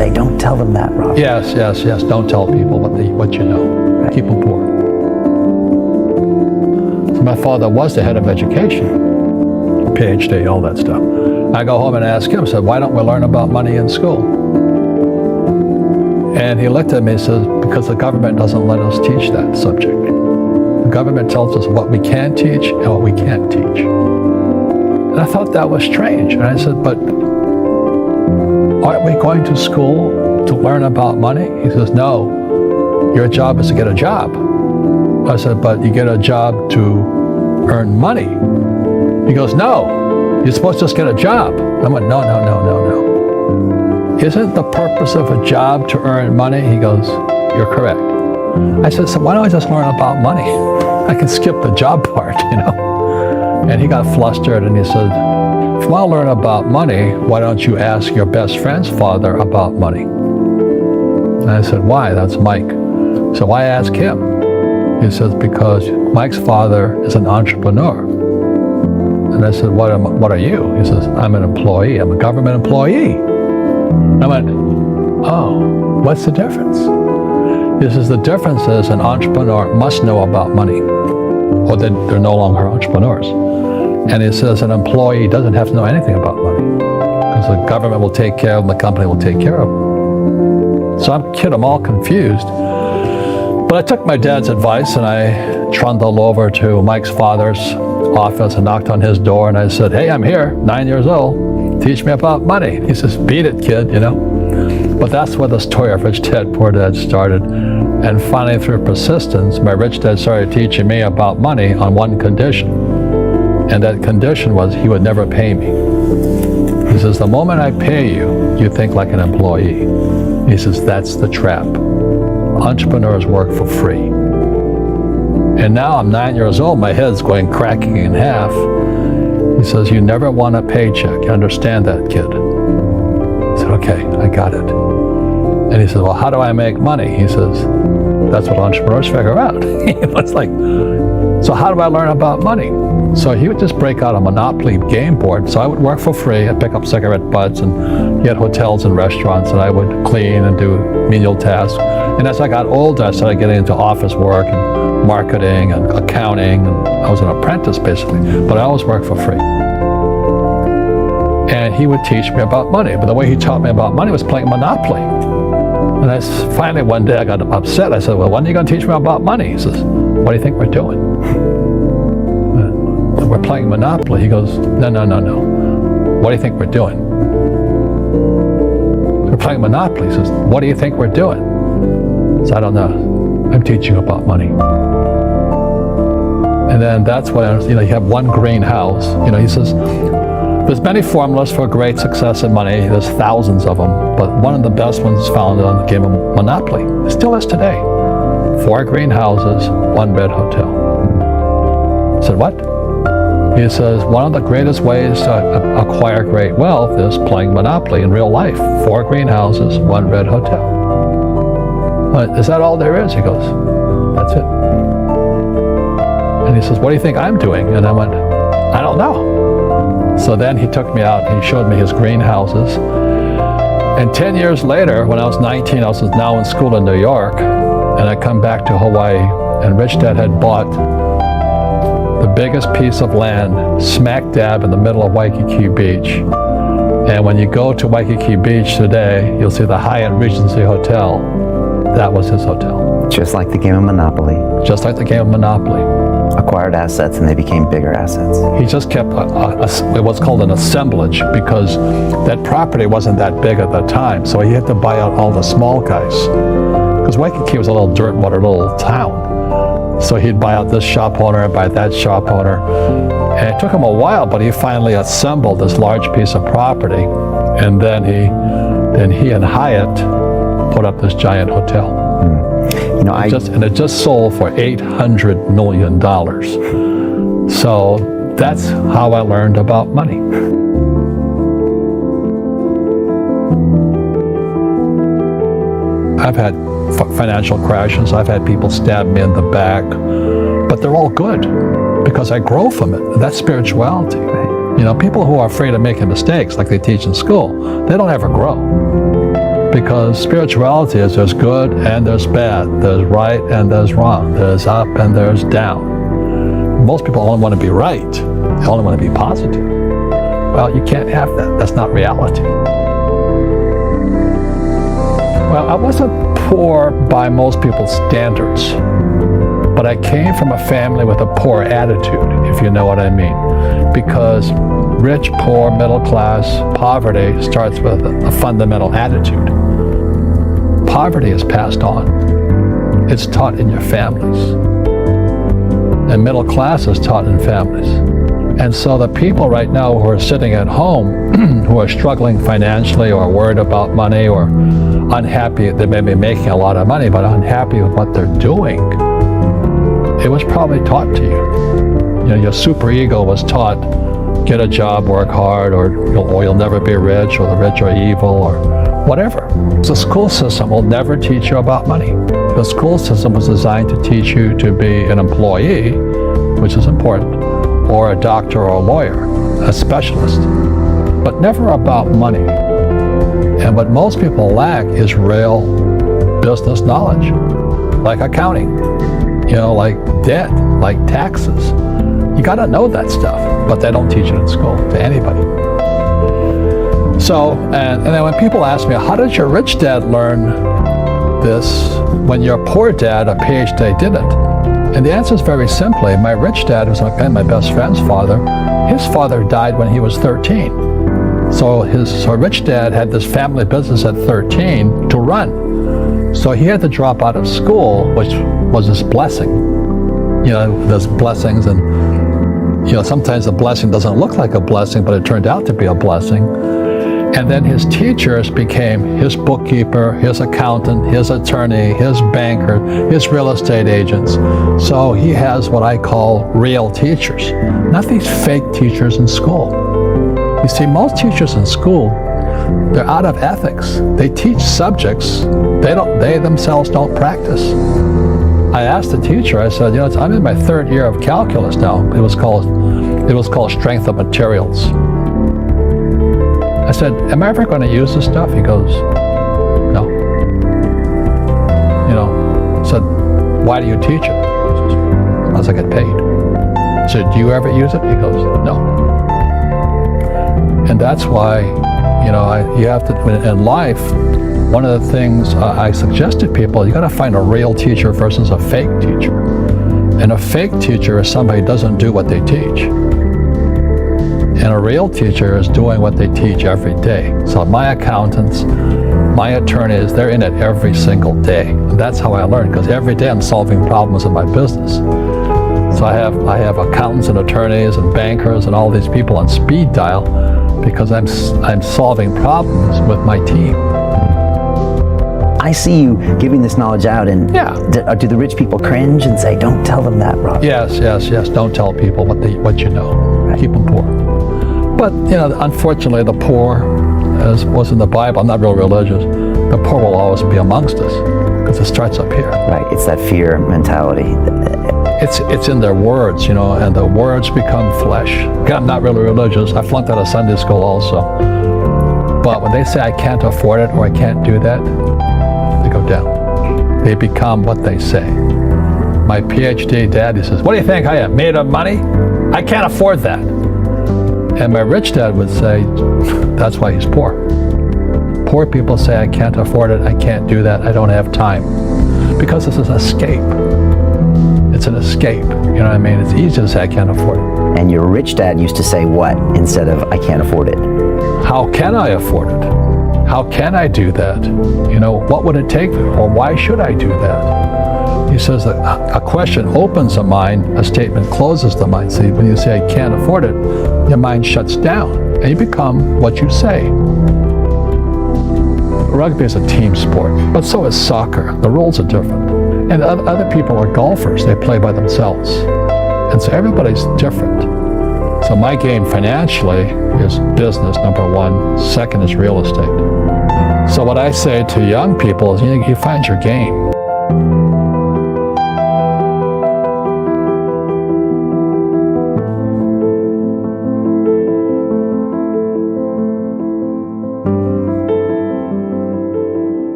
say, don't tell them that, Robert. Yes. Don't tell people what you know. Right. Keep them poor. So my father was the head of education, PhD, all that stuff. I go home and ask him, said, why don't we learn about money in school? And he looked at me and says, because the government doesn't let us teach that subject. The government tells us what we can teach and what we can't teach. And I thought that was strange. And I said, but aren't we going to school to learn about money? He says, no, your job is to get a job. I said, but you get a job to earn money. He goes, no, you're supposed to just get a job. I went, no. Isn't the purpose of a job to earn money? He goes, you're correct. I said, so why don't I just learn about money? I can skip the job part, you know? And he got flustered and he said, if you want to learn about money, why don't you ask your best friend's father about money? And I said, why? That's Mike. So why ask him? He says, because Mike's father is an entrepreneur. And I said, what are you? He says, I'm an employee. I'm a government employee. I went, oh, what's the difference? He says, the difference is an entrepreneur must know about money, or they're no longer entrepreneurs. And he says an employee doesn't have to know anything about money, because the government will take care of them, the company will take care of them. So I'm all confused. But I took my dad's advice and I trundled over to Mike's father's office and knocked on his door and I said, hey, I'm here, 9 years old. Teach me about money. He says, beat it, kid, you know. But that's where the story of Rich Dad, Poor Dad started. And finally, through persistence, my rich dad started teaching me about money on one condition. And that condition was he would never pay me. He says, the moment I pay you, you think like an employee. He says, that's the trap. Entrepreneurs work for free. And now I'm 9 years old, my head's cracking in half. He says, you never want a paycheck. You understand that, kid? I said, okay, I got it. And he says, well, how do I make money? He says, that's what entrepreneurs figure out. It's like, so how do I learn about money? So he would just break out a Monopoly game board. So I would work for free. I'd pick up cigarette butts and get hotels and restaurants, and I would clean and do menial tasks. And as I got older, I started getting into office work and marketing and accounting. And I was an apprentice, basically, but I always worked for free. And he would teach me about money. But the way he taught me about money was playing Monopoly. And finally one day I got upset. I said, well, when are you going to teach me about money? He says, what do you think we're doing? We're playing Monopoly. He goes, no. What do you think we're doing? We're playing Monopoly. He says, what do you think we're doing? I said, I don't know. I'm teaching you about money. And then that's when, you have one greenhouse. He says, there's many formulas for great success in money. There's thousands of them. But one of the best ones is found on the game of Monopoly. It still is today. 4 greenhouses, 1-bed hotel. I said, what? He says, one of the greatest ways to acquire great wealth is playing Monopoly in real life. 4 greenhouses, 1-bed hotel. Is that all there is? He goes, that's it. And he says, what do you think I'm doing? And I went, I don't know. So then he took me out and he showed me his greenhouses. And 10 years later, when I was 19, I was now in school in New York, and I come back to Hawaii, and Rich Dad had bought the biggest piece of land smack dab in the middle of Waikiki Beach. And when you go to Waikiki Beach today, you'll see the Hyatt Regency Hotel. That was his hotel. Just like the game of Monopoly. Just like the game of Monopoly. Acquired assets and they became bigger assets. He just kept what's called an assemblage, because that property wasn't that big at the time, so he had to buy out all the small guys. Because Waikiki was a little dirt water, little town. So he'd buy out this shop owner, buy that shop owner. And it took him a while, but he finally assembled this large piece of property. And then he and Hyatt put up this giant hotel. It just sold for $800 million. So that's how I learned about money. I've had financial crashes. I've had people stab me in the back, but they're all good because I grow from it. That's spirituality. People who are afraid of making mistakes, like they teach in school, they don't ever grow. Because spirituality is there's good and there's bad, there's right and there's wrong, there's up and there's down. Most people only want to be right, they only want to be positive. Well, you can't have that. That's not reality. Well, I wasn't poor by most people's standards, but I came from a family with a poor attitude, if you know what I mean. Because rich, poor, middle class, poverty starts with a fundamental attitude. Poverty is passed on. It's taught in your families. And middle class is taught in families. And so the people right now who are sitting at home, who are struggling financially or worried about money or unhappy, they may be making a lot of money, but unhappy with what they're doing, it was probably taught to you. You know, your superego was taught, get a job, work hard, or you'll never be rich, or the rich are evil, or whatever. The school system will never teach you about money. The school system was designed to teach you to be an employee, which is important, or a doctor or a lawyer, a specialist, but never about money. And what most people lack is real business knowledge, like accounting, like debt, like taxes. You got to know that stuff, but they don't teach it in school to anybody. So, and then when people ask me, how did your rich dad learn this when your poor dad, a PhD, didn't? And the answer is very simply, my rich dad was my best friend's father. His father died when he was 13. So his rich dad had this family business at 13 to run. So he had to drop out of school, which was his blessing. There's blessings, and sometimes the blessing doesn't look like a blessing, but it turned out to be a blessing. And then his teachers became his bookkeeper, his accountant, his attorney, his banker, his real estate agents. So he has what I call real teachers, not these fake teachers in school. You see, most teachers in school, they're out of ethics. They teach subjects they themselves don't practice. I asked the teacher, I said, I'm in my third year of calculus now. It was called strength of materials. I said, am I ever going to use this stuff? He goes, no. I said, why do you teach it? He says, because I get paid. I said, do you ever use it? He goes, no. And that's why, you have to, in life, one of the things I suggest to people, you got to find a real teacher versus a fake teacher. And a fake teacher is somebody who doesn't do what they teach. And a real teacher is doing what they teach every day. So my accountants, my attorneys, they're in it every single day. And that's how I learn, because every day I'm solving problems in my business. So I have accountants and attorneys and bankers and all these people on speed dial because I'm solving problems with my team. I see you giving this knowledge out, and do the rich people cringe and say, don't tell them that, Robert? Yes. Don't tell people what you know. Right. Keep them poor. But, unfortunately, the poor, as was in the Bible, I'm not real religious, the poor will always be amongst us because it starts up here. Right, it's that fear mentality. It's in their words, and the words become flesh. Again, I'm not really religious. I flunked out of Sunday school also. But when they say I can't afford it or I can't do that, they go down. They become what they say. My PhD daddy says, what do you think I am, made of money? I can't afford that. And my rich dad would say, that's why he's poor. Poor people say, I can't afford it, I can't do that, I don't have time. Because this is an escape. It's an escape, you know what I mean? It's easy to say, I can't afford it. And your rich dad used to say what instead of, I can't afford it? How can I afford it? How can I do that? What would it take, or why should I do that? He says that a question opens the mind, a statement closes the mind. See, when you say, I can't afford it, your mind shuts down, and you become what you say. Rugby is a team sport, but so is soccer. The rules are different. And other people are golfers. They play by themselves. And so everybody's different. So my game financially is business, number one. Second is real estate. So what I say to young people is, you find your game.